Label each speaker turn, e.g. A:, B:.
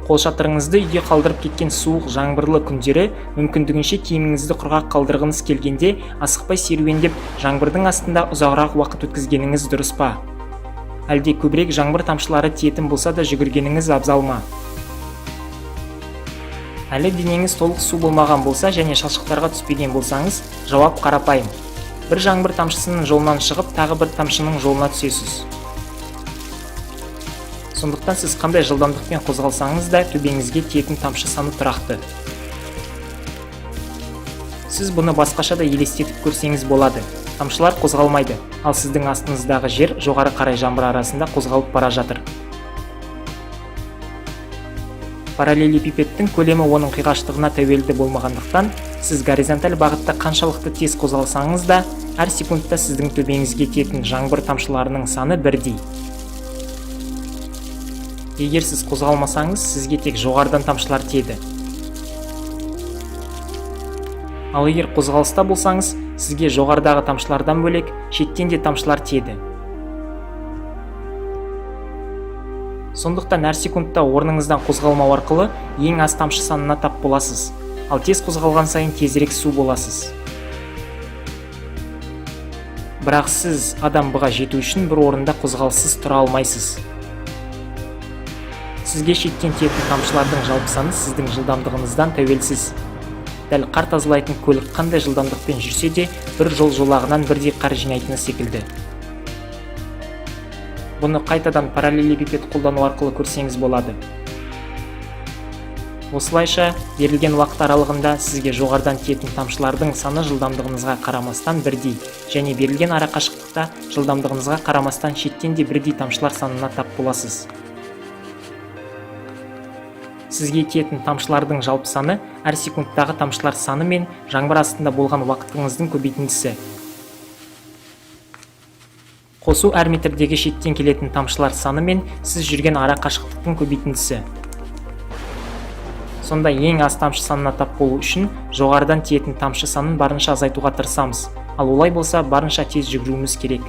A: Қолшатырыңызды үйде қалдырып кеткен суық жаңбырлы күндері мүмкіндігінше киіміңізді құрғақ қалдырғыңыз келгенде асықпай серуендеп жаңбырдың астында ұзағырақ уақыт өткізгеніңіз дұрыс па? Әлде көбірек жаңбыр тамшылары тиетін болса да жүгіргеніңіз абзал ма? Әлі денеңіз толық су болмаған болса және шалшықтарға түспеген болсаңыз, жауап қарапайым. Бір жаңбыр тамшысының жолынан шығып, тағы бір тамшының жолына түсесіз. Сондықтан сіз қандай жылдамдықпен қозғалсаңыз да төбеңізге тиетін тамшы саны тұрақты. Сіз бұны басқаша да елестетіп көрсеңіз болады. Тамшылар қозғалмайды, ал сіздің астыңыздағы жер жоғары қарай жаңбыр арасында қозғалып бара жатыр. Параллелепипедтің көлемі оның қиғаштығына тәуелді болмағандықтан, сіз горизонталь бағытта қаншалықты тез қозғалсаңыз да, әр секундта сіздің төбеңізге тиетін жаңбыр тамшыларының саны бірдей. Егер сіз қозғалмасаңыз, сізге тек жоғарыдан тамшылар тиеді. Ал егер қозғалыста болсаңыз, сізге жоғарыдағы тамшылардан бөлек шеттен де тамшылар тиеді. Сондықтан әр секундта орныңыздан қозғалмау арқылы ең аз тамшы санына тап боласыз, ал тез қозғалған сайын тезірек су боласыз. Бірақ сіз адам бұға жету үшін бір орында қозғалыссыз тұра алмайсыз. Сізге шеттен тиетін тамшылардың жалпы саны сіздің жылдамдығыңыздан тәуелсіз. Дәл қар тазалайтын көлік қандай жылдамдықпен жүрсе де, бір жол жолағынан бірдей қар жинайтыны секілді. Бұны қайтадан параллелепипед қолдану арқылы көрсеңіз болады. Осылайша, берілген уақыт аралығында сізге жоғарыдан тиетін тамшылардың саны жылдамдығыңызға қарамастан бірдей, және берілген арақашықтықта жылдамдығыңызға қарамастан шеттен де бірдей тамшылар санына тап боласыз. Сізге тиетін тамшылардың жалпы саны әр секундтағы тамшылар саны мен жаңбыр астында болған уақытыңыздың көбейтіндісі. Қосу әр метрдегі шеттен келетін тамшылар саны мен сіз жүрген ара қашықтықтың көбейтіндісі. Сонда ең аз тамшы санына тап болу үшін жоғарыдан тиетін тамшы санын барынша азайтуға тырысамыз, ал олай болса барынша тез жүгіруіміз керек.